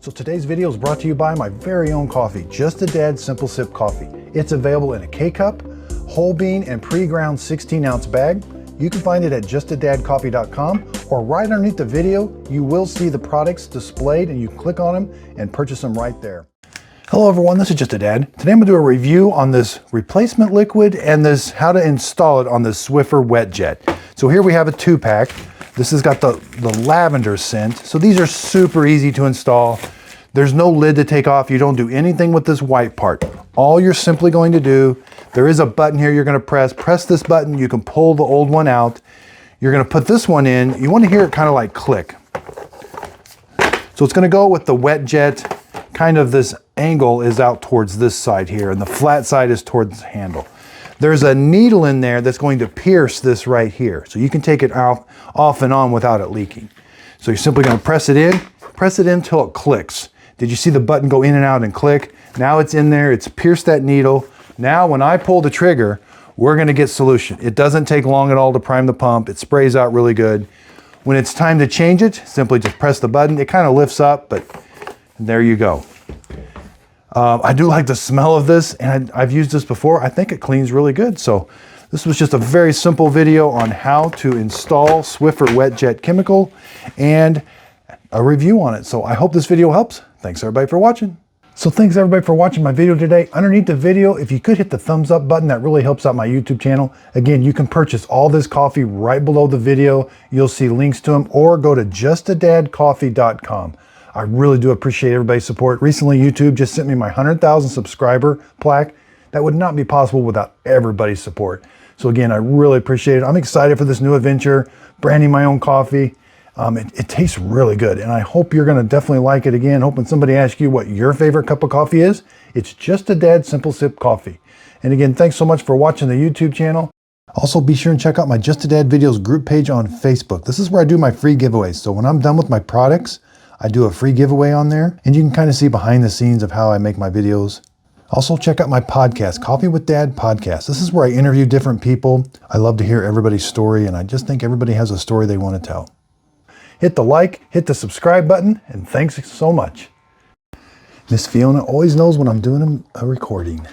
So today's video is brought to you by my very own coffee, Just a Dad Simple Sip Coffee. It's available in a K-Cup, whole bean, and pre-ground 16-ounce bag. You can find it at justadadcoffee.com, or right underneath the video, you will see the products displayed and you click on them and purchase them right there. Hello everyone, this is Just a Dad. Today I'm going to do a review on this replacement liquid and this how to install it on this Swiffer WetJet. So here we have a 2-pack. This has got the lavender scent. So these are super easy to install. There's no lid to take off. You don't do anything with this white part. All you're simply going to do, there is a button here you're going to press this button. You can pull the old one out. You're going to put this one in. You want to hear it kind of like click. So it's going to go with the WetJet. Kind of this angle is out towards this side here, and the flat side is towards the handle. There's a needle in there that's going to pierce this right here. So you can take it off and on without it leaking. So you're simply going to press it in until it clicks. Did you see the button go in and out and click? Now it's in there, it's pierced that needle. Now when I pull the trigger, we're going to get solution. It doesn't take long at all to prime the pump. It sprays out really good. When it's time to change it, simply just press the button. It kind of lifts up, but there you go. I do like the smell of this, and I've used this before. I think it cleans really good. So this was just a very simple video on how to install Swiffer WetJet chemical and a review on it. So I hope this video helps. Thanks everybody for watching. So thanks everybody for watching my video today. Underneath the video, if you could hit the thumbs up button, that really helps out my YouTube channel. Again, you can purchase all this coffee right below the video. You'll see links to them, or go to justadadcoffee.com. I really do appreciate everybody's support. Recently, YouTube just sent me my 100,000 subscriber plaque. That would not be possible without everybody's support. So again, I really appreciate it. I'm excited for this new adventure, branding my own coffee. It tastes really good, and I hope you're gonna definitely like it. Again, hoping somebody asks you what your favorite cup of coffee is. It's Just a Dad Simple Sip Coffee. And again, thanks so much for watching the YouTube channel. Also, be sure and check out my Just a Dad Videos group page on Facebook. This is where I do my free giveaways. So when I'm done with my products, I do a free giveaway on there, and you can kind of see behind the scenes of how I make my videos. Also, check out my podcast, Coffee with Dad Podcast. This is where I interview different people. I love to hear everybody's story, and I just think everybody has a story they want to tell. Hit the like, hit the subscribe button, and thanks so much. Miss Fiona always knows when I'm doing a recording.